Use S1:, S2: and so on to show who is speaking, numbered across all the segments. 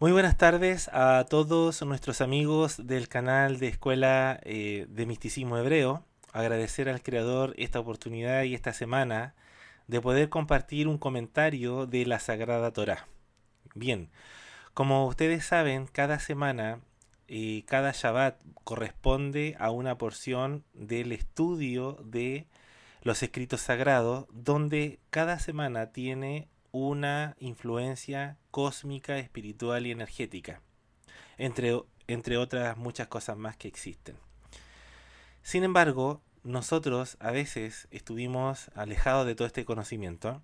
S1: Muy buenas tardes a todos nuestros amigos del canal de Escuela de Misticismo Hebreo. Agradecer al Creador esta oportunidad y esta semana de poder compartir un comentario de la Sagrada Torá. Bien, como ustedes saben, cada semana, cada Shabbat corresponde a una porción del estudio de los escritos sagrados, donde cada semana tiene una influencia cósmica, espiritual y energética, entre otras muchas cosas más que existen. Sin embargo, nosotros a veces estuvimos alejados de todo este conocimiento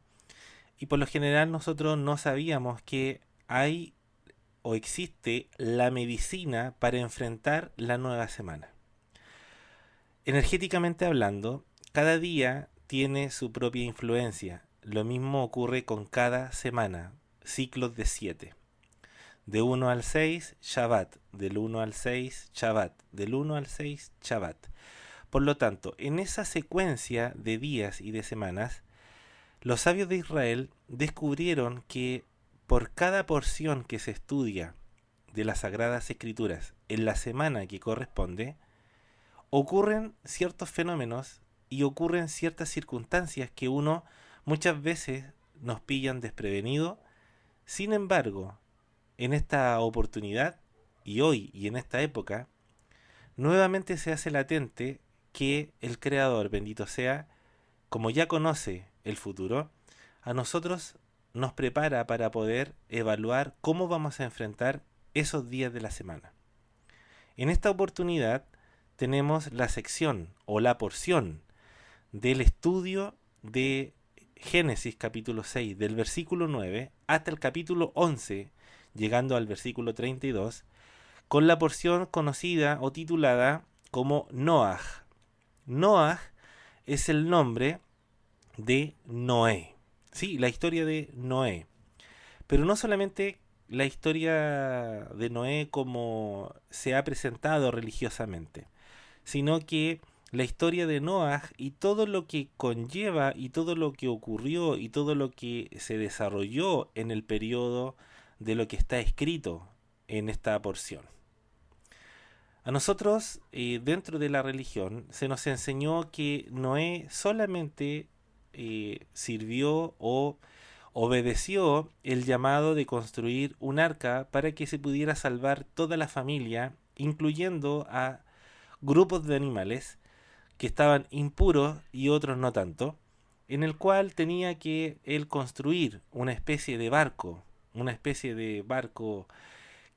S1: y por lo general nosotros no sabíamos que hay o existe la medicina para enfrentar la nueva semana. Energéticamente hablando, cada día tiene su propia influencia. Lo mismo ocurre con cada semana, ciclos de 7. De 1 al 6, Shabbat. Del 1 al 6, Shabbat. Del 1 al 6, Shabbat. Por lo tanto, en esa secuencia de días y de semanas, los sabios de Israel descubrieron que por cada porción que se estudia de las Sagradas Escrituras en la semana que corresponde, ocurren ciertos fenómenos y ocurren ciertas circunstancias que uno muchas veces nos pillan desprevenido. Sin embargo, en esta oportunidad y hoy y en esta época, nuevamente se hace latente que el Creador, bendito sea, como ya conoce el futuro, a nosotros nos prepara para poder evaluar cómo vamos a enfrentar esos días de la semana. En esta oportunidad tenemos la sección o la porción del estudio de Génesis capítulo 6, del versículo 9 hasta el capítulo 11, llegando al versículo 32, con la porción conocida o titulada como Noaj. Noaj es el nombre de Noé. Sí, la historia de Noé. Pero no solamente la historia de Noé como se ha presentado religiosamente, sino que la historia de Noaj y todo lo que conlleva y todo lo que ocurrió y todo lo que se desarrolló en el periodo de lo que está escrito en esta porción. A nosotros, dentro de la religión, se nos enseñó que Noé solamente sirvió o obedeció el llamado de construir un arca para que se pudiera salvar toda la familia, incluyendo a grupos de animales que estaban impuros y otros no tanto, en el cual tenía que él construir una especie de barco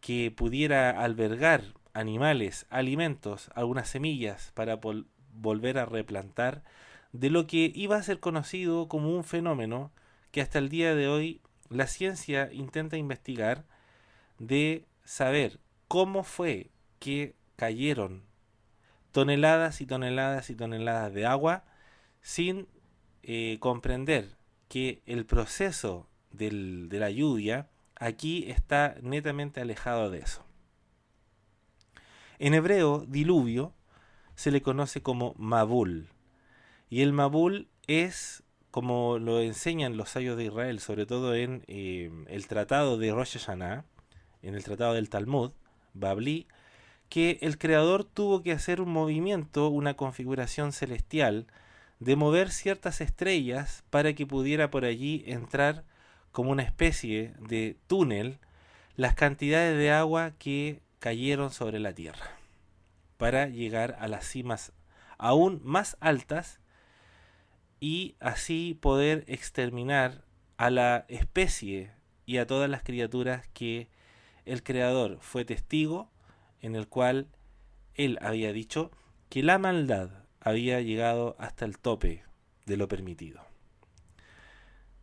S1: que pudiera albergar animales, alimentos, algunas semillas para volver a replantar de lo que iba a ser conocido como un fenómeno que hasta el día de hoy la ciencia intenta investigar, de saber cómo fue que cayeron toneladas y toneladas y toneladas de agua sin comprender que el proceso de la lluvia aquí está netamente alejado de eso. En hebreo, diluvio se le conoce como Mabul. Y el Mabul es, como lo enseñan los sabios de Israel, sobre todo en el tratado de Rosh Hashanah, en el tratado del Talmud, Babli, que el creador tuvo que hacer un movimiento, una configuración celestial, de mover ciertas estrellas para que pudiera por allí entrar como una especie de túnel las cantidades de agua que cayeron sobre la Tierra, para llegar a las cimas aún más altas y así poder exterminar a la especie y a todas las criaturas que el Creador fue testigo, en el cual él había dicho que la maldad había llegado hasta el tope de lo permitido.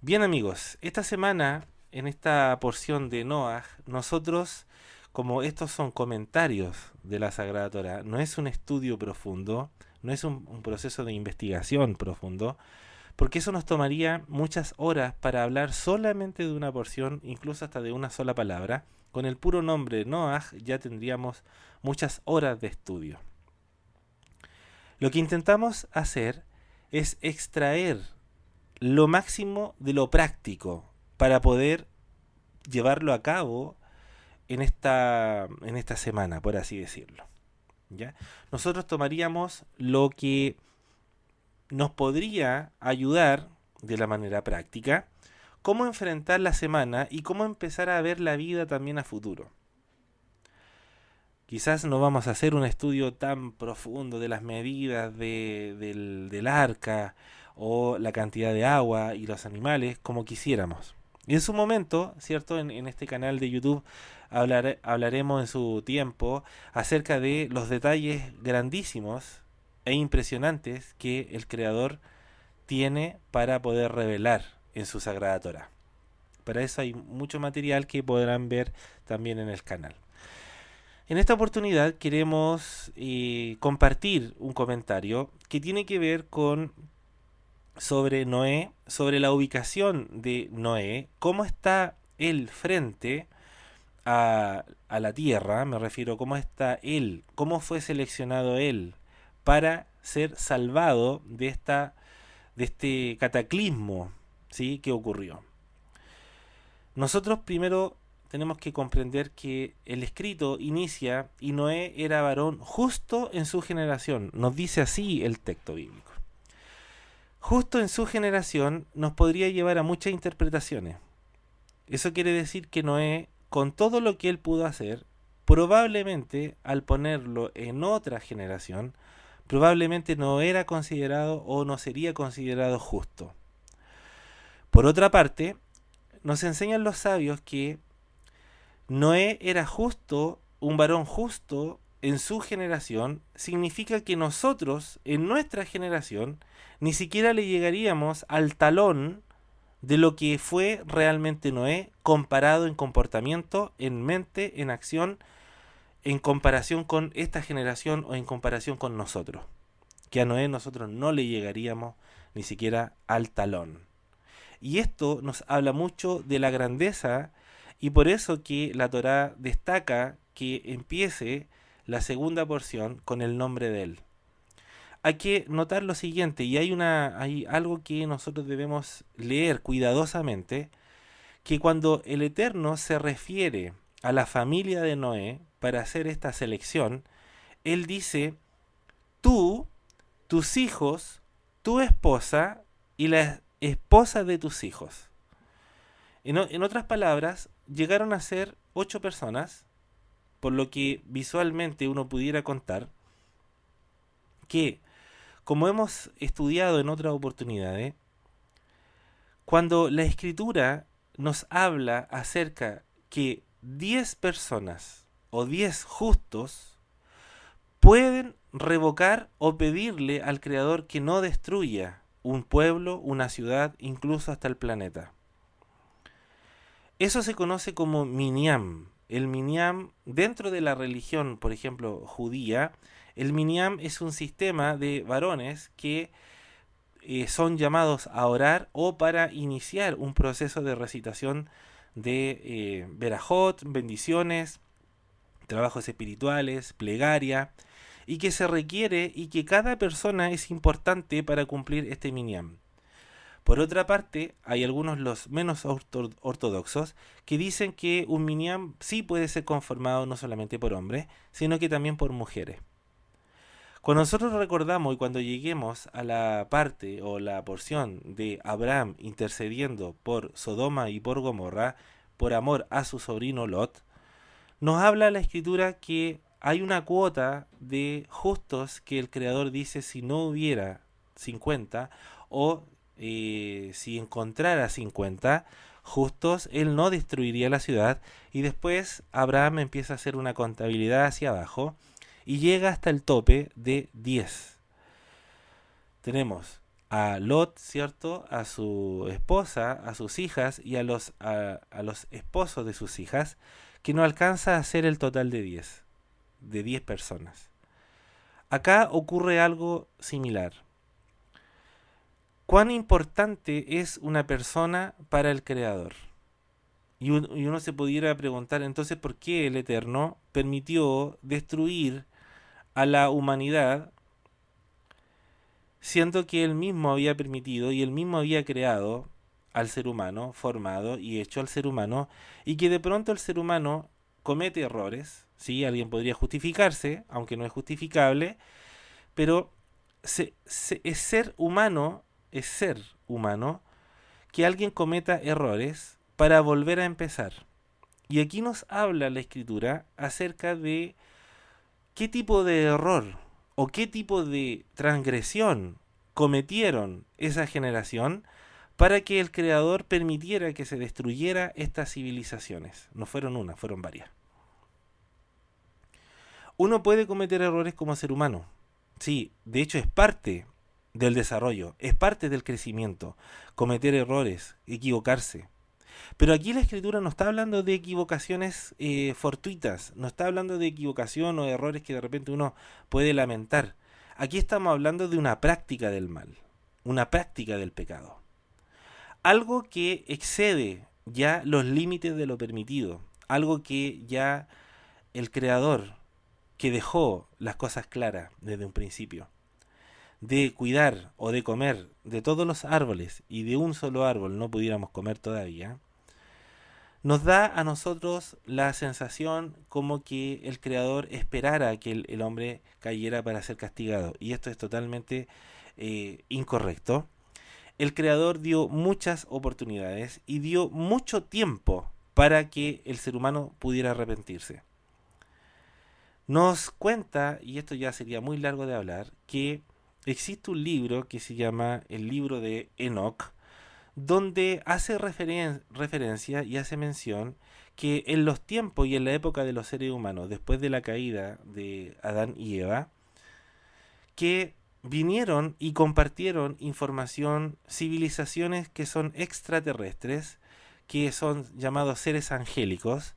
S1: Bien amigos, esta semana en esta porción de Noaj, nosotros, como estos son comentarios de la Sagrada Torá, no es un estudio profundo, no es un proceso de investigación profundo, porque eso nos tomaría muchas horas para hablar solamente de una porción, incluso hasta de una sola palabra. Con el puro nombre Noaj ya tendríamos muchas horas de estudio. Lo que intentamos hacer es extraer lo máximo de lo práctico para poder llevarlo a cabo en esta semana, por así decirlo. ¿Ya? Nosotros tomaríamos lo que nos podría ayudar de la manera práctica, cómo enfrentar la semana y cómo empezar a ver la vida también a futuro. Quizás no vamos a hacer un estudio tan profundo de las medidas del arca o la cantidad de agua y los animales como quisiéramos. Y en su momento, ¿cierto? En este canal de YouTube hablaremos en su tiempo acerca de los detalles grandísimos e impresionantes que el Creador tiene para poder revelar en su Sagrada Torá. Para eso hay mucho material que podrán ver también en el canal. En esta oportunidad queremos compartir un comentario que tiene que ver con sobre Noé, sobre la ubicación de Noé, cómo está él frente a la tierra, me refiero, cómo está él, cómo fue seleccionado él para ser salvado de este cataclismo, ¿sí?, que ocurrió. Nosotros primero tenemos que comprender que el escrito inicia y Noé era varón justo en su generación. Nos dice así el texto bíblico. Justo en su generación nos podría llevar a muchas interpretaciones. Eso quiere decir que Noé, con todo lo que él pudo hacer, probablemente al ponerlo en otra generación, probablemente no era considerado o no sería considerado justo. Por otra parte, nos enseñan los sabios que Noé era justo, un varón justo en su generación, significa que nosotros, en nuestra generación, ni siquiera le llegaríamos al talón de lo que fue realmente Noé, comparado en comportamiento, en mente, en acción, en comparación con esta generación o en comparación con nosotros. Que a Noé nosotros no le llegaríamos ni siquiera al talón. Y esto nos habla mucho de la grandeza, y por eso que la Torá destaca que empiece la segunda porción con el nombre de él. Hay que notar lo siguiente, y hay algo que nosotros debemos leer cuidadosamente, que cuando el Eterno se refiere a la familia de Noé para hacer esta selección, él dice: tú, tus hijos, tu esposa y la esposa de tus hijos. En otras palabras, llegaron a ser 8 personas, por lo que visualmente uno pudiera contar que, como hemos estudiado en otras oportunidades, cuando la Escritura nos habla acerca que 10 personas o 10 justos pueden revocar o pedirle al Creador que no destruya un pueblo, una ciudad, incluso hasta el planeta. Eso se conoce como minyan. El minyan, dentro de la religión, por ejemplo, judía, el minyan es un sistema de varones que son llamados a orar o para iniciar un proceso de recitación de verajot, bendiciones, trabajos espirituales, plegaria, y que se requiere y que cada persona es importante para cumplir este minyan. Por otra parte, hay algunos, los menos ortodoxos, que dicen que un minyan sí puede ser conformado no solamente por hombres, sino que también por mujeres. Cuando nosotros recordamos y cuando lleguemos a la parte o la porción de Abraham intercediendo por Sodoma y por Gomorra, por amor a su sobrino Lot, nos habla la Escritura que hay una cuota de justos que el Creador dice: si no hubiera 50 o si encontrara 50 justos, él no destruiría la ciudad. Y después Abraham empieza a hacer una contabilidad hacia abajo y llega hasta el tope de 10. Tenemos a Lot, ¿cierto?, a su esposa, a sus hijas y a los esposos de sus hijas, que no alcanza a ser el total de 10 personas. Acá ocurre algo similar. ¿Cuán importante es una persona para el Creador? Y uno se pudiera preguntar entonces por qué el Eterno permitió destruir a la humanidad, siendo que él mismo había permitido y él mismo había creado al ser humano, formado y hecho al ser humano, y que de pronto el ser humano, comete errores, ¿sí? Alguien podría justificarse, aunque no es justificable, pero es ser humano, que alguien cometa errores para volver a empezar. Y aquí nos habla la escritura acerca de qué tipo de error o qué tipo de transgresión cometieron esa generación para que el Creador permitiera que se destruyera estas civilizaciones. No fueron una, fueron varias. Uno puede cometer errores como ser humano. Sí, de hecho es parte del desarrollo, es parte del crecimiento, cometer errores, equivocarse. Pero aquí la escritura no está hablando de equivocaciones fortuitas, no está hablando de equivocación o de errores que de repente uno puede lamentar. Aquí estamos hablando de una práctica del mal, una práctica del pecado. Algo que excede ya los límites de lo permitido, algo que ya el Creador, que dejó las cosas claras desde un principio, de cuidar o de comer de todos los árboles y de un solo árbol no pudiéramos comer todavía, nos da a nosotros la sensación como que el Creador esperara que el hombre cayera para ser castigado. Y esto es totalmente incorrecto. El Creador dio muchas oportunidades y dio mucho tiempo para que el ser humano pudiera arrepentirse. Nos cuenta, y esto ya sería muy largo de hablar, que existe un libro que se llama el libro de Enoch, donde hace referencia y hace mención que en los tiempos y en la época de los seres humanos, después de la caída de Adán y Eva, que vinieron y compartieron información, civilizaciones que son extraterrestres, que son llamados seres angélicos,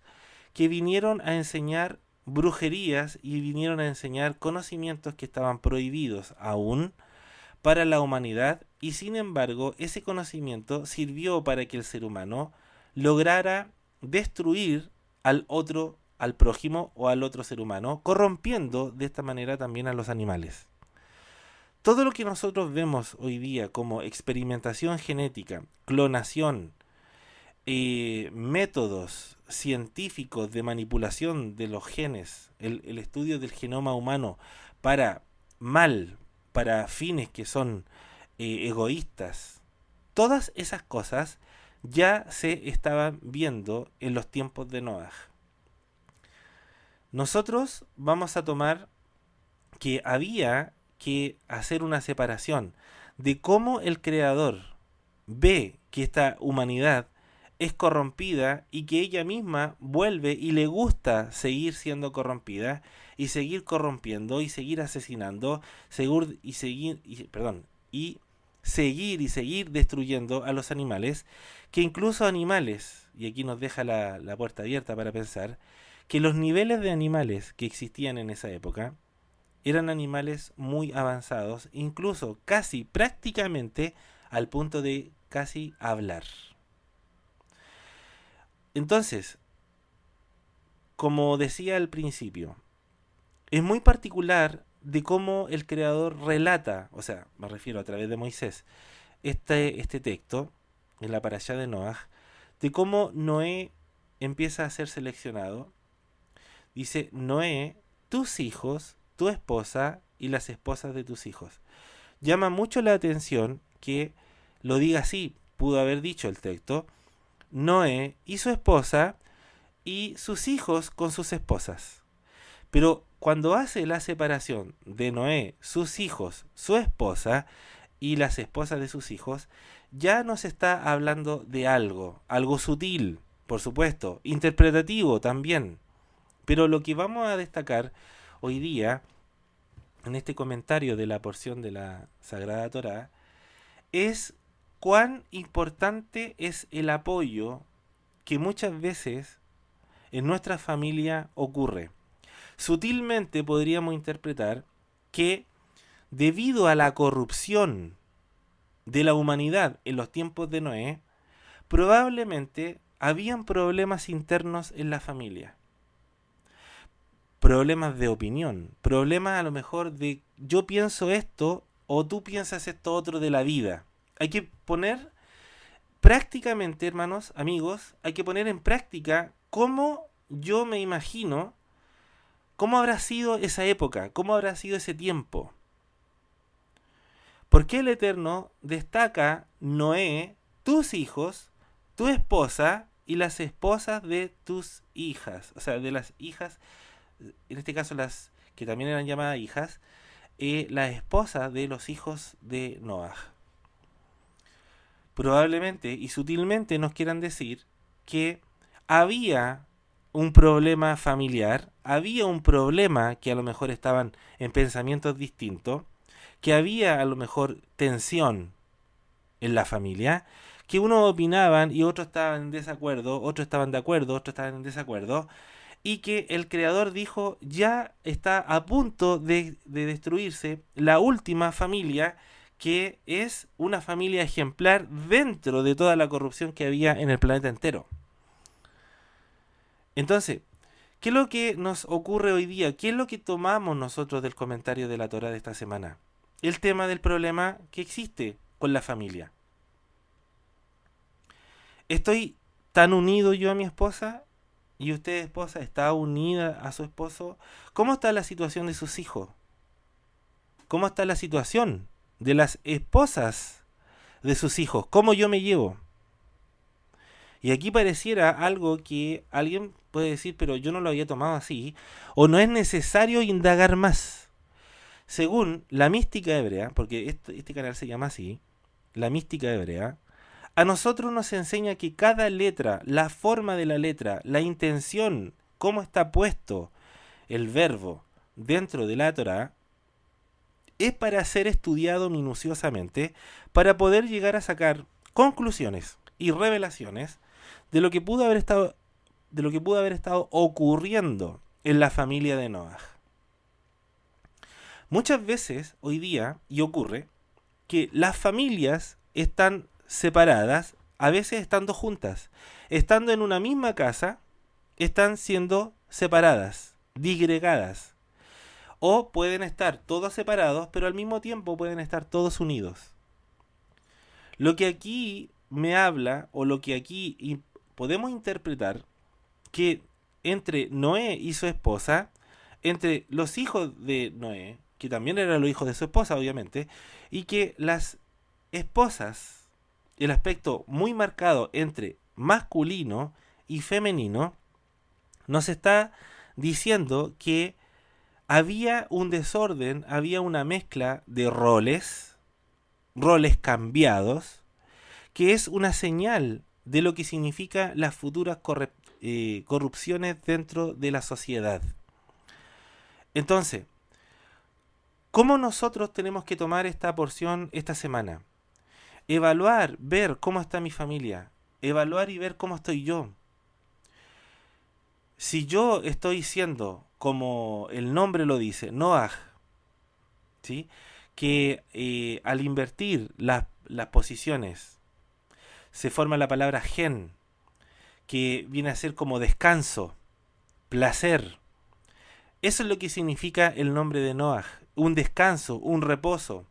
S1: que vinieron a enseñar brujerías y vinieron a enseñar conocimientos que estaban prohibidos aún para la humanidad, y sin embargo ese conocimiento sirvió para que el ser humano lograra destruir al otro, al prójimo o al otro ser humano, corrompiendo de esta manera también a los animales. Todo lo que nosotros vemos hoy día como experimentación genética, clonación, métodos científicos de manipulación de los genes, el estudio del genoma humano para mal, para fines que son egoístas, todas esas cosas ya se estaban viendo en los tiempos de Noaj. Nosotros vamos a tomar que había que hacer una separación de cómo el Creador ve que esta humanidad es corrompida y que ella misma vuelve y le gusta seguir siendo corrompida y seguir corrompiendo y seguir asesinando y seguir destruyendo a los animales, que incluso animales, y aquí nos deja la puerta abierta para pensar, que los niveles de animales que existían en esa época eran animales muy avanzados, incluso casi prácticamente al punto de casi hablar. Entonces, como decía al principio, es muy particular de cómo el Creador relata, o sea, me refiero a través de Moisés, este texto, en la parashá de Noaj, de cómo Noé empieza a ser seleccionado. Dice, Noé, tus hijos, tu esposa y las esposas de tus hijos. Llama mucho la atención que lo diga así, pudo haber dicho el texto, Noé y su esposa y sus hijos con sus esposas. Pero cuando hace la separación de Noé, sus hijos, su esposa y las esposas de sus hijos, ya nos está hablando de algo sutil, por supuesto, interpretativo también. Pero lo que vamos a destacar hoy día, en este comentario de la porción de la Sagrada Torá, es cuán importante es el apoyo que muchas veces en nuestra familia ocurre. Sutilmente podríamos interpretar que debido a la corrupción de la humanidad en los tiempos de Noé, probablemente habían problemas internos en la familia. Problemas de opinión, problemas a lo mejor de yo pienso esto o tú piensas esto otro de la vida. Hay que poner prácticamente, hermanos, amigos, hay que poner en práctica cómo yo me imagino cómo habrá sido esa época, cómo habrá sido ese tiempo. ¿Por qué el Eterno destaca Noé, tus hijos, tu esposa y las esposas de tus hijas? O sea, de las hijas, en este caso las que también eran llamadas hijas, las esposas de los hijos de Noah. Probablemente y sutilmente nos quieran decir que había un problema familiar, había un problema que a lo mejor estaban en pensamientos distintos, que había a lo mejor tensión en la familia, que unos opinaban y otros estaban en desacuerdo, otros estaban de acuerdo, otros estaban en desacuerdo, y que el creador dijo, ya está a punto de destruirse la última familia, que es una familia ejemplar dentro de toda la corrupción que había en el planeta entero. Entonces, ¿qué es lo que nos ocurre hoy día? ¿Qué es lo que tomamos nosotros del comentario de la Torá de esta semana? El tema del problema que existe con la familia. ¿Estoy tan unido yo a mi esposa? ¿Y usted, esposa, está unida a su esposo? ¿Cómo está la situación de sus hijos? ¿Cómo está la situación de las esposas de sus hijos? ¿Cómo yo me llevo? Y aquí pareciera algo que alguien puede decir, pero yo no lo había tomado así, o no es necesario indagar más. Según la mística hebrea, porque este canal se llama así, la mística hebrea, a nosotros nos enseña que cada letra, la forma de la letra, la intención, cómo está puesto el verbo dentro de la Torá, es para ser estudiado minuciosamente, para poder llegar a sacar conclusiones y revelaciones de lo que pudo haber estado, ocurriendo en la familia de Noah. Muchas veces hoy día, y ocurre, que las familias están separadas, a veces estando juntas, estando en una misma casa, están siendo separadas, disgregadas, o pueden estar todos separados, pero al mismo tiempo pueden estar todos unidos. Lo que aquí me habla, o lo que aquí podemos interpretar, que entre Noé y su esposa, entre los hijos de Noé, que también eran los hijos de su esposa, obviamente, y que las esposas, el aspecto muy marcado entre masculino y femenino, nos está diciendo que había un desorden, había una mezcla de roles cambiados, que es una señal de lo que significa las futuras corrupciones dentro de la sociedad. Entonces, ¿cómo nosotros tenemos que tomar esta porción esta semana? Evaluar, ver cómo está mi familia, evaluar y ver cómo estoy yo. Si yo estoy siendo, como el nombre lo dice, Noah, ¿sí? Que al invertir las posiciones se forma la palabra gen, que viene a ser como descanso, placer. Eso es lo que significa el nombre de Noah, un descanso, un reposo.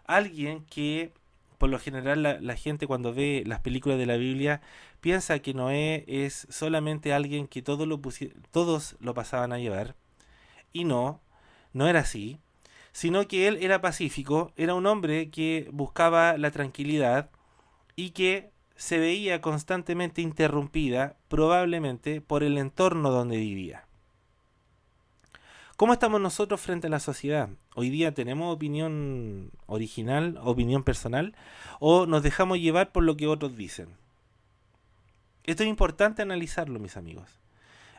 S1: Alguien que, por lo general, la gente cuando ve las películas de la Biblia piensa que Noé es solamente alguien que todos lo pasaban a llevar. Y no era así, sino que él era pacífico, era un hombre que buscaba la tranquilidad y que se veía constantemente interrumpida, probablemente por el entorno donde vivía. ¿Cómo estamos nosotros frente a la sociedad? ¿Hoy día tenemos opinión original, opinión personal, o nos dejamos llevar por lo que otros dicen? Esto es importante analizarlo, mis amigos.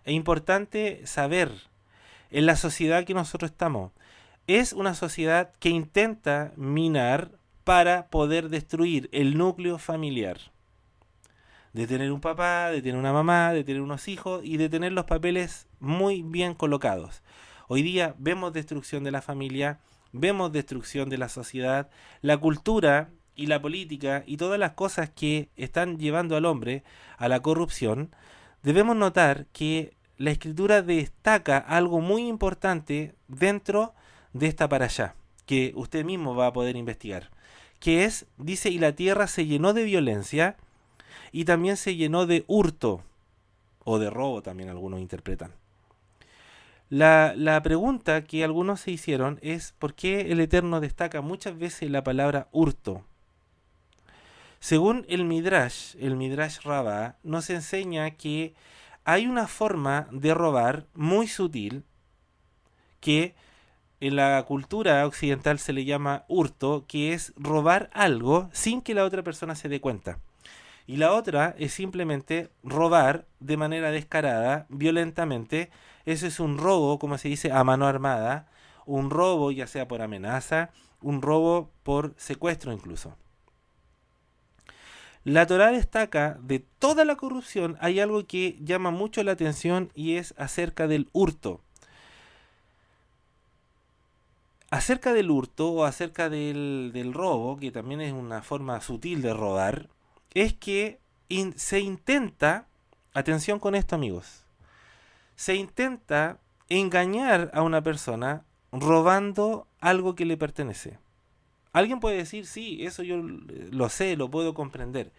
S1: Es importante saber en la sociedad que nosotros estamos. Es una sociedad que intenta minar para poder destruir el núcleo familiar. De tener un papá, de tener una mamá, de tener unos hijos y de tener los papeles muy bien colocados. Hoy día vemos destrucción de la familia, vemos destrucción de la sociedad, la cultura y la política y todas las cosas que están llevando al hombre a la corrupción. Debemos notar que la Escritura destaca algo muy importante dentro de esta parashá, que usted mismo va a poder investigar, que es, dice, y la tierra se llenó de violencia y también se llenó de hurto. o de robo también algunos interpretan. La pregunta que algunos se hicieron es ¿por qué el Eterno destaca muchas veces la palabra hurto? Según el Midrash Rabbah, nos enseña que hay una forma de robar muy sutil que en la cultura occidental se le llama hurto, que es robar algo sin que la otra persona se dé cuenta. Y la otra es simplemente robar de manera descarada, violentamente. Eso es un robo, como se dice, a mano armada. Un robo ya sea por amenaza, un robo por secuestro incluso. La Torá destaca de toda la corrupción, hay algo que llama mucho la atención y es acerca del hurto. Acerca del hurto o acerca del robo, que también es una forma sutil de robar, es que se intenta, atención con esto amigos, se intenta engañar a una persona robando algo que le pertenece. Alguien puede decir, sí, eso yo lo sé, lo puedo comprender.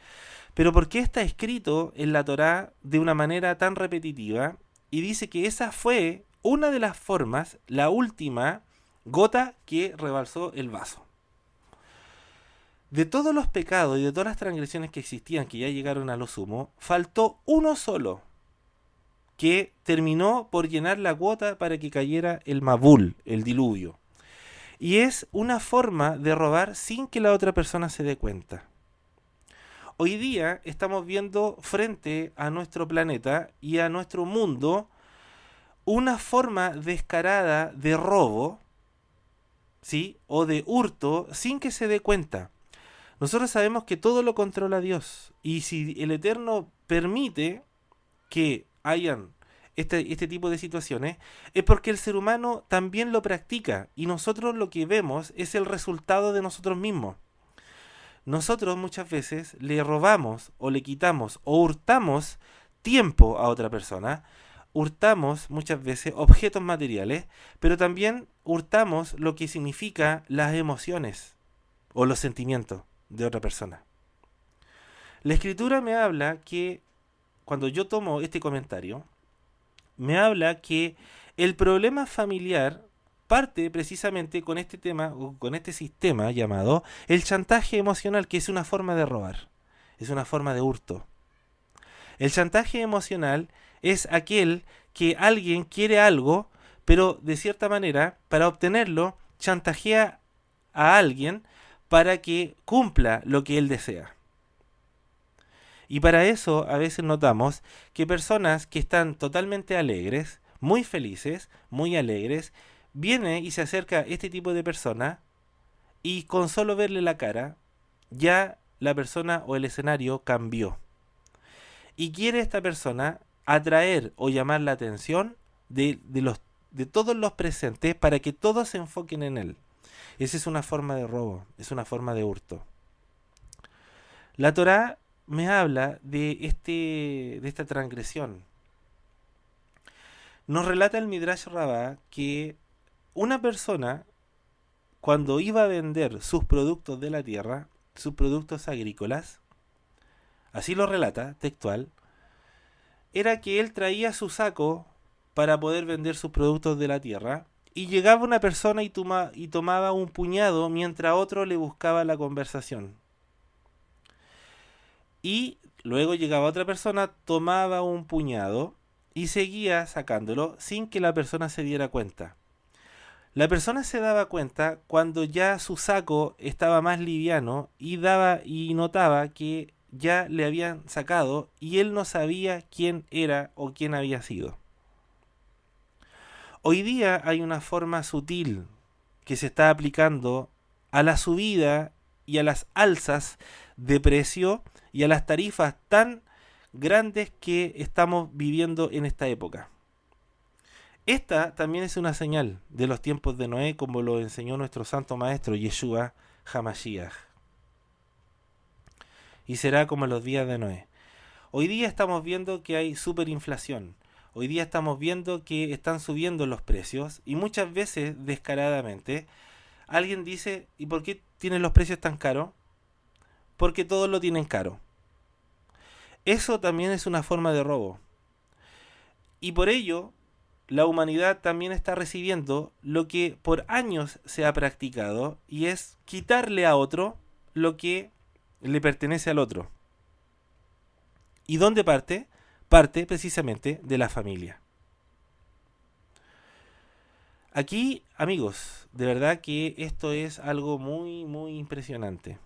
S1: Pero ¿por qué está escrito en la Torá de una manera tan repetitiva? Y dice que esa fue una de las formas, la última gota que rebalsó el vaso. De todos los pecados y de todas las transgresiones que existían, que ya llegaron a lo sumo, faltó uno solo, que terminó por llenar la cuota para que cayera el Mabul, el diluvio. Y es una forma de robar sin que la otra persona se dé cuenta. Hoy día estamos viendo frente a nuestro planeta y a nuestro mundo una forma descarada de robo, ¿sí? O de hurto sin que se dé cuenta. Nosotros sabemos que todo lo controla Dios. Y si el Eterno permite que hayan este tipo de situaciones, es porque el ser humano también lo practica. Y nosotros lo que vemos es el resultado de nosotros mismos. Nosotros muchas veces le robamos o le quitamos o hurtamos tiempo a otra persona. Hurtamos muchas veces objetos materiales, pero también hurtamos lo que significa las emociones o los sentimientos de otra persona. La escritura me habla que, cuando yo tomo este comentario, me habla que el problema familiar parte precisamente con este tema, o con este sistema llamado el chantaje emocional, que es una forma de robar, es una forma de hurto. El chantaje emocional es aquel que alguien quiere algo, pero de cierta manera, para obtenerlo, chantajea a alguien para que cumpla lo que él desea. Y para eso a veces notamos que personas que están totalmente alegres, muy felices, muy alegres, viene y se acerca este tipo de persona y con solo verle la cara, ya la persona o el escenario cambió. Y quiere esta persona atraer o llamar la atención de todos los presentes para que todos se enfoquen en él. Esa es una forma de robo, es una forma de hurto. La Torá me habla de esta transgresión. Nos relata el Midrash Rabbah que una persona, cuando iba a vender sus productos de la tierra, sus productos agrícolas, así lo relata, textual, era que él traía su saco para poder vender sus productos de la tierra, y llegaba una persona y tomaba un puñado mientras otro le buscaba la conversación. Y luego llegaba otra persona, tomaba un puñado y seguía sacándolo sin que la persona se diera cuenta. La persona se daba cuenta cuando ya su saco estaba más liviano y notaba que ya le habían sacado y él no sabía quién era o quién había sido. Hoy día hay una forma sutil que se está aplicando a la subida y a las alzas de precio y a las tarifas tan grandes que estamos viviendo en esta época. Esta también es una señal de los tiempos de Noé, como lo enseñó nuestro santo maestro Yeshua HaMashiach. Y será como los días de Noé. Hoy día estamos viendo que hay superinflación. Hoy día estamos viendo que están subiendo los precios y muchas veces, descaradamente, alguien dice, ¿y por qué tienen los precios tan caros? Porque todos lo tienen caro. Eso también es una forma de robo. Y por ello, la humanidad también está recibiendo lo que por años se ha practicado, y es quitarle a otro lo que le pertenece al otro. ¿Y dónde parte? Parte precisamente de la familia. Aquí, amigos, de verdad que esto es algo muy, muy impresionante.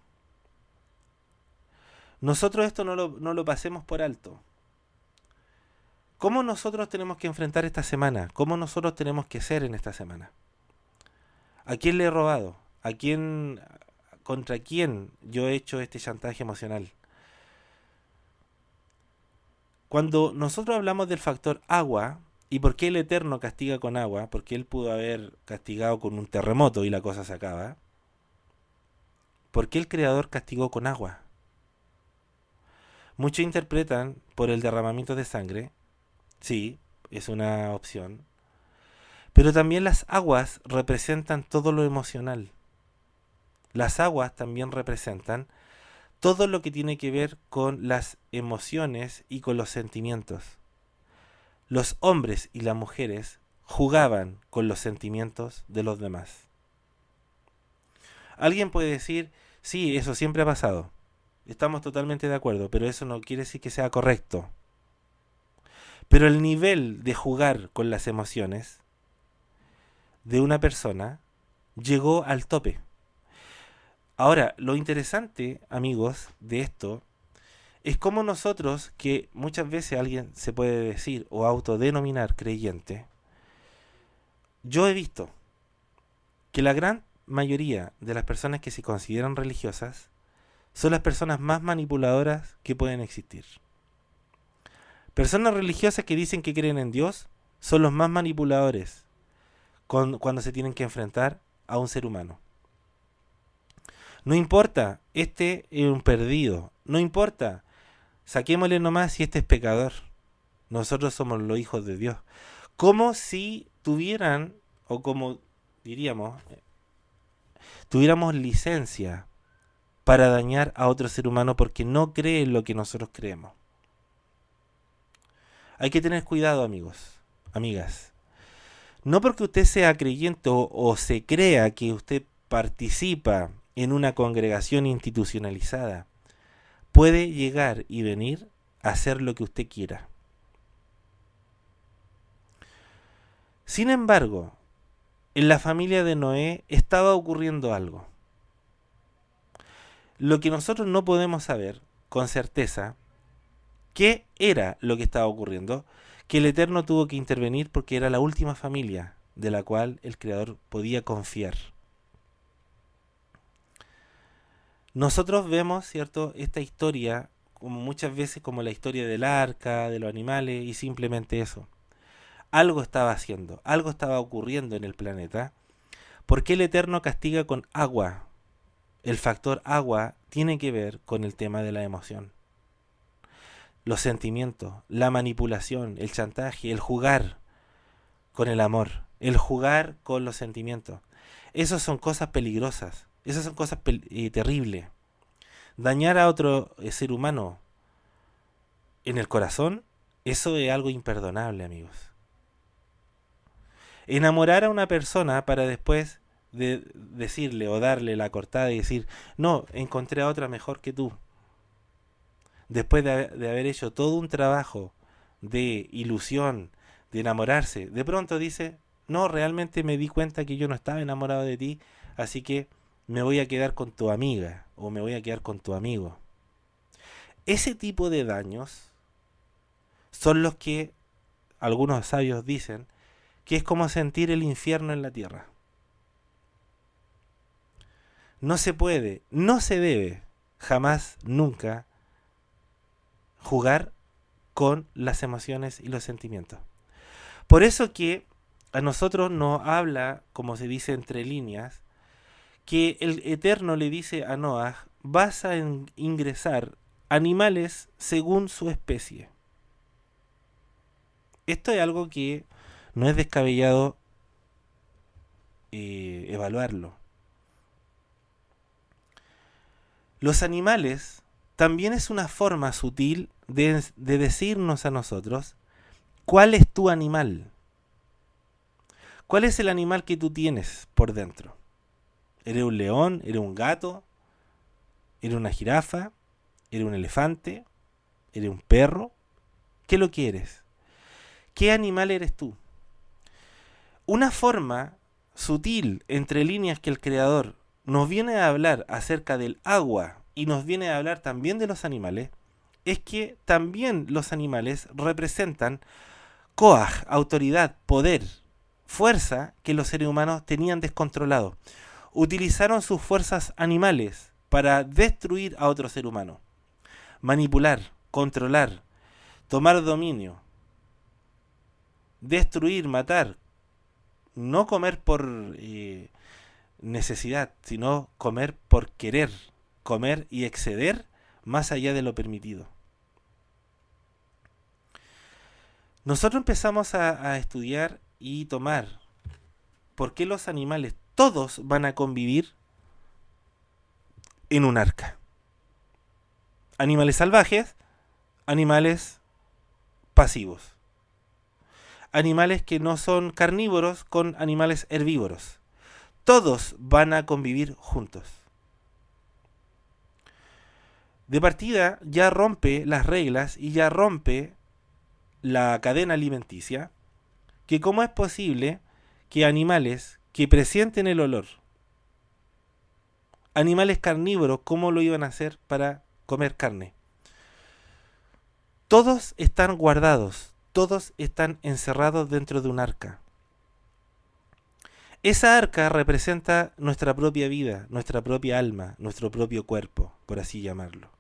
S1: Nosotros esto no lo pasemos por alto. ¿Cómo nosotros tenemos que enfrentar esta semana? ¿Cómo nosotros tenemos que ser en esta semana? ¿A quién le he robado? ¿A quién, contra quién yo he hecho este chantaje emocional? Cuando nosotros hablamos del factor agua, ¿y por qué el Eterno castiga con agua? Porque Él pudo haber castigado con un terremoto y la cosa se acaba. ¿Por qué el Creador castigó con agua? Muchos interpretan por el derramamiento de sangre. Sí, es una opción. Pero también las aguas representan todo lo emocional. Las aguas también representan todo lo que tiene que ver con las emociones y con los sentimientos. Los hombres y las mujeres jugaban con los sentimientos de los demás. Alguien puede decir, sí, eso siempre ha pasado. Estamos totalmente de acuerdo, pero eso no quiere decir que sea correcto. Pero el nivel de jugar con las emociones de una persona llegó al tope. Ahora, lo interesante, amigos, de esto es cómo nosotros, que muchas veces alguien se puede decir o autodenominar creyente, yo he visto que la gran mayoría de las personas que se consideran religiosas son las personas más manipuladoras que pueden existir. Personas religiosas que dicen que creen en Dios son los más manipuladores cuando se tienen que enfrentar a un ser humano. No importa, este es un perdido. No importa, saquémosle nomás si este es pecador. Nosotros somos los hijos de Dios. Como si tuvieran, o como diríamos, tuviéramos licencia para dañar a otro ser humano porque no cree en lo que nosotros creemos. Hay que tener cuidado, amigos, amigas. No porque usted sea creyente o se crea que usted participa en una congregación institucionalizada, puede llegar y venir a hacer lo que usted quiera. Sin embargo, en la familia de Noé estaba ocurriendo algo. Lo que nosotros no podemos saber con certeza, ¿qué era lo que estaba ocurriendo? Que el Eterno tuvo que intervenir porque era la última familia de la cual el Creador podía confiar. Nosotros vemos, ¿cierto?, esta historia como muchas veces como la historia del arca, de los animales, y simplemente eso. Algo estaba haciendo, algo estaba ocurriendo en el planeta. ¿Por qué el Eterno castiga con agua? El factor agua tiene que ver con el tema de la emoción. Los sentimientos, la manipulación, el chantaje, el jugar con el amor, el jugar con los sentimientos. Esas son cosas peligrosas, esas son cosas terribles. Dañar a otro ser humano en el corazón, eso es algo imperdonable, amigos. Enamorar a una persona para después de decirle o darle la cortada y decir, no, encontré a otra mejor que tú. Después de haber hecho todo un trabajo de ilusión, de enamorarse, de pronto dice, no, realmente me di cuenta que yo no estaba enamorado de ti, así que me voy a quedar con tu amiga o me voy a quedar con tu amigo. Ese tipo de daños son los que algunos sabios dicen que es como sentir el infierno en la tierra. No se puede, no se debe, jamás, nunca, jugar con las emociones y los sentimientos. Por eso que a nosotros nos habla, como se dice entre líneas, que el Eterno le dice a Noah, vas a ingresar animales según su especie. Esto es algo que no es descabellado evaluarlo. Los animales también es una forma sutil de decirnos a nosotros ¿Cuál es tu animal? ¿Cuál es el animal que tú tienes por dentro? ¿Eres un león? ¿Eres un gato? ¿Eres una jirafa? ¿Eres un elefante? ¿Eres un perro? ¿Qué lo quieres? ¿Qué animal eres tú? Una forma sutil, entre líneas, que el Creador nos viene a hablar acerca del agua y nos viene a hablar también de los animales, es que también los animales representan Koach, autoridad, poder, fuerza que los seres humanos tenían descontrolado. Utilizaron sus fuerzas animales para destruir a otro ser humano, manipular, controlar, tomar dominio, destruir, matar, no comer por necesidad, sino comer por querer, comer y exceder más allá de lo permitido. Nosotros empezamos a estudiar y tomar por qué los animales todos van a convivir en un arca. Animales salvajes, animales pasivos. Animales que no son carnívoros con animales herbívoros. Todos van a convivir juntos. De partida ya rompe las reglas y ya rompe la cadena alimenticia, que cómo es posible que animales que presienten el olor, animales carnívoros, ¿cómo lo iban a hacer para comer carne? Todos están guardados, todos están encerrados dentro de un arca. Esa arca representa nuestra propia vida, nuestra propia alma, nuestro propio cuerpo, por así llamarlo.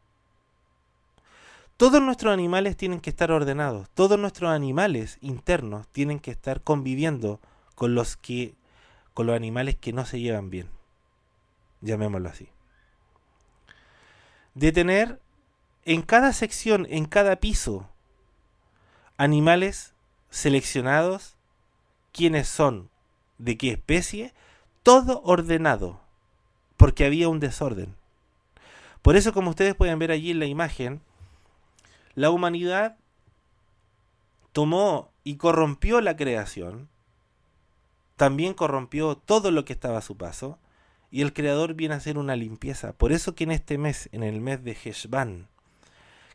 S1: Todos nuestros animales tienen que estar ordenados, todos nuestros animales internos tienen que estar conviviendo con los animales que no se llevan bien, llamémoslo así. De tener en cada sección, en cada piso, animales seleccionados, quiénes son, de qué especie, todo ordenado, porque había un desorden. Por eso, como ustedes pueden ver allí en la imagen, la humanidad tomó y corrompió la creación, también corrompió todo lo que estaba a su paso, y el Creador viene a hacer una limpieza. Por eso que en este mes, en el mes de Heshvan,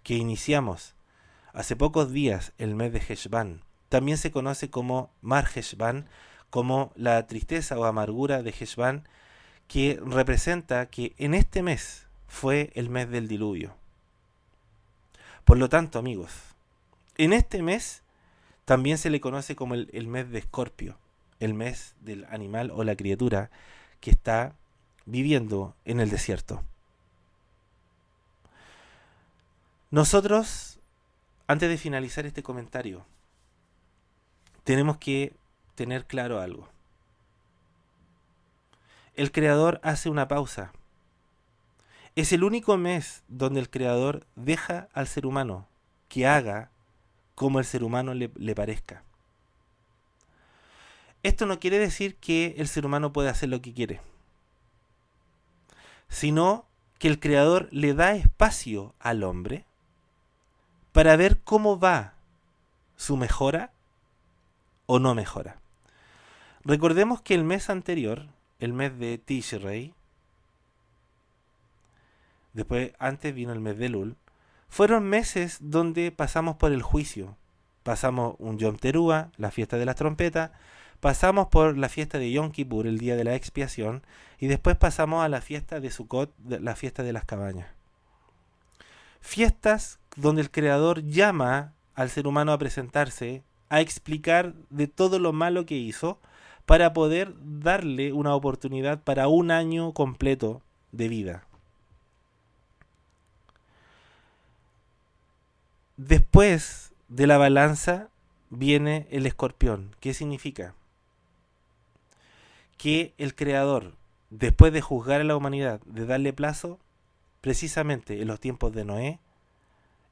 S1: que iniciamos hace pocos días, el mes de Heshvan, también se conoce como Mar Heshvan, como la tristeza o amargura de Heshvan, que representa que en este mes fue el mes del diluvio. Por lo tanto, amigos, en este mes también se le conoce como el mes de Escorpio, el mes del animal o la criatura que está viviendo en el desierto. Nosotros, antes de finalizar este comentario, tenemos que tener claro algo. El Creador hace una pausa. Es el único mes donde el Creador deja al ser humano que haga como el ser humano le parezca. Esto no quiere decir que el ser humano puede hacer lo que quiere, sino que el Creador le da espacio al hombre para ver cómo va su mejora o no mejora. Recordemos que el mes anterior, el mes de Tishrei, después antes vino el mes de Elul, fueron meses donde pasamos por el juicio. Pasamos un Yom Teruah, la fiesta de las trompetas, pasamos por la fiesta de Yom Kippur, el día de la expiación, y después pasamos a la fiesta de Sukkot, la fiesta de las cabañas. Fiestas donde el Creador llama al ser humano a presentarse, a explicar de todo lo malo que hizo, para poder darle una oportunidad para un año completo de vida. Después de la balanza viene el escorpión. ¿Qué significa? Que el Creador, después de juzgar a la humanidad, de darle plazo, precisamente en los tiempos de Noé,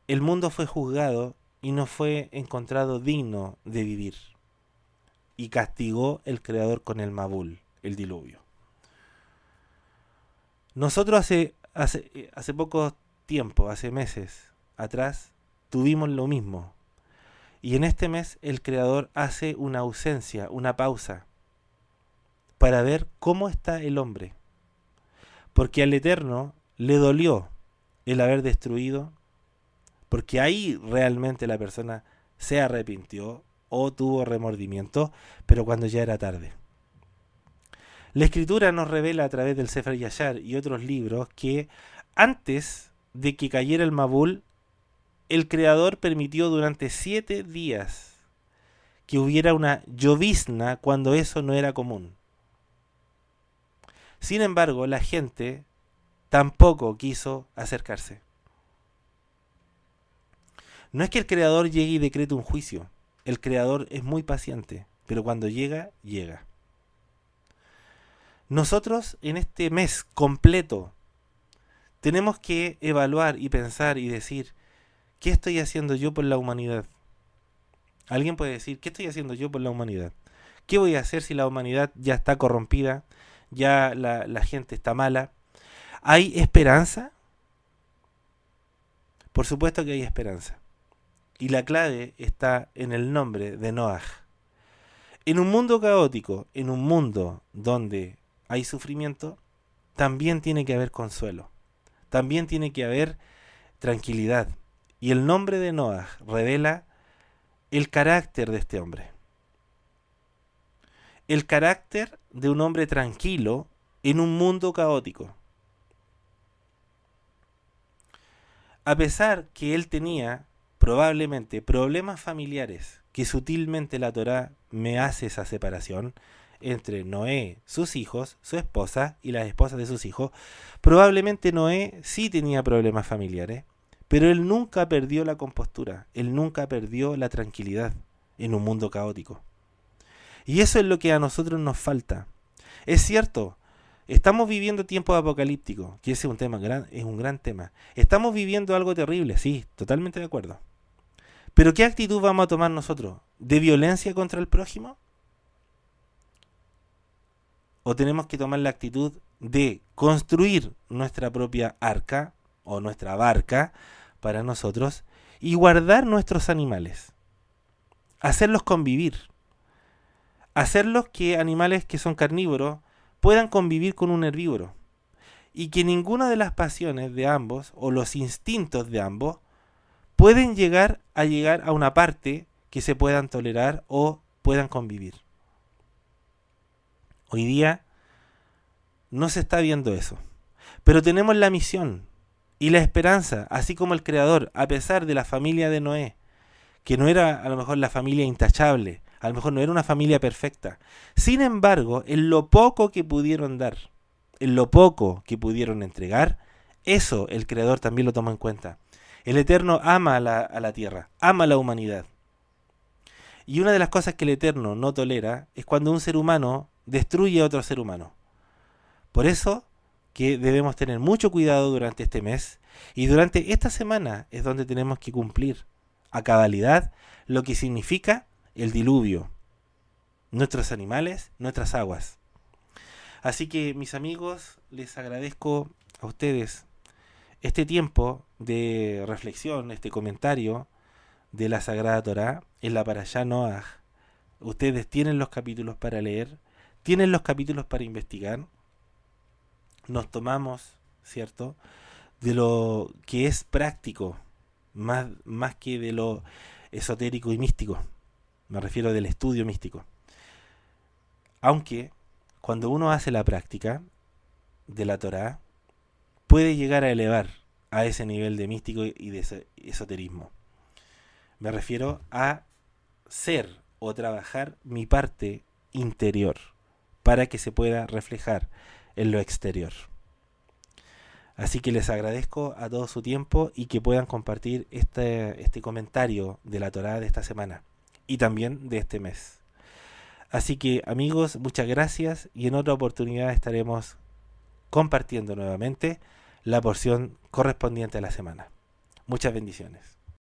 S1: el mundo fue juzgado y no fue encontrado digno de vivir. Y castigó el Creador con el Mabul, el diluvio. Nosotros hace poco tiempo, hace meses atrás, tuvimos lo mismo. Y en este mes el Creador hace una ausencia, una pausa, para ver cómo está el hombre. Porque al Eterno le dolió el haber destruido, porque ahí realmente la persona se arrepintió o tuvo remordimiento, pero cuando ya era tarde. La Escritura nos revela a través del Sefer Yashar y otros libros que antes de que cayera el Mabul, el Creador permitió durante 7 días que hubiera una llovizna cuando eso no era común. Sin embargo, la gente tampoco quiso acercarse. No es que el Creador llegue y decrete un juicio. El Creador es muy paciente, pero cuando llega, llega. Nosotros en este mes completo tenemos que evaluar y pensar y decir, ¿qué estoy haciendo yo por la humanidad? Alguien puede decir, ¿qué estoy haciendo yo por la humanidad? ¿Qué voy a hacer si la humanidad ya está corrompida? Ya la gente está mala. ¿Hay esperanza? Por supuesto que hay esperanza. Y la clave está en el nombre de Noaj. En un mundo caótico, en un mundo donde hay sufrimiento, también tiene que haber consuelo. También tiene que haber tranquilidad. Y el nombre de Noaj revela el carácter de este hombre. El carácter de un hombre tranquilo en un mundo caótico. A pesar que él tenía probablemente problemas familiares, que sutilmente la Torá me hace esa separación entre Noé, sus hijos, su esposa y las esposas de sus hijos, probablemente Noé sí tenía problemas familiares, pero él nunca perdió la compostura, él nunca perdió la tranquilidad en un mundo caótico. Y eso es lo que a nosotros nos falta. Es cierto, estamos viviendo tiempos apocalípticos, que ese es un gran tema. Estamos viviendo algo terrible, sí, totalmente de acuerdo. Pero ¿qué actitud vamos a tomar nosotros? ¿De violencia contra el prójimo? ¿O tenemos que tomar la actitud de construir nuestra propia arca o nuestra barca para nosotros y guardar nuestros animales? Hacerlos convivir. Hacerlos que animales que son carnívoros puedan convivir con un herbívoro. Y que ninguna de las pasiones de ambos o los instintos de ambos pueden llegar a una parte que se puedan tolerar o puedan convivir. Hoy día no se está viendo eso. Pero tenemos la misión y la esperanza, así como el Creador, a pesar de la familia de Noé, que no era a lo mejor la familia intachable, a lo mejor no era una familia perfecta. Sin embargo, en lo poco que pudieron dar, en lo poco que pudieron entregar, eso el Creador también lo tomó en cuenta. El Eterno ama a la tierra, ama a la humanidad. Y una de las cosas que el Eterno no tolera es cuando un ser humano destruye a otro ser humano. Por eso que debemos tener mucho cuidado durante este mes y durante esta semana es donde tenemos que cumplir a cabalidad lo que significa el diluvio, nuestros animales, nuestras aguas. Así que mis amigos, les agradezco a ustedes este tiempo de reflexión, este comentario de la Sagrada Torá en la Parashá Noaj. Ustedes tienen los capítulos para leer, tienen los capítulos para investigar. Nos tomamos, ¿cierto?, de lo que es práctico, más que de lo esotérico y místico. Me refiero del estudio místico. Aunque cuando uno hace la práctica de la Torá, puede llegar a elevar a ese nivel de místico y de esoterismo. Me refiero a ser o trabajar mi parte interior para que se pueda reflejar en lo exterior. Así que les agradezco a todos su tiempo y que puedan compartir este comentario de la Torá de esta semana y también de este mes. Así que amigos, muchas gracias y en otra oportunidad estaremos compartiendo nuevamente la porción correspondiente a la semana. Muchas bendiciones.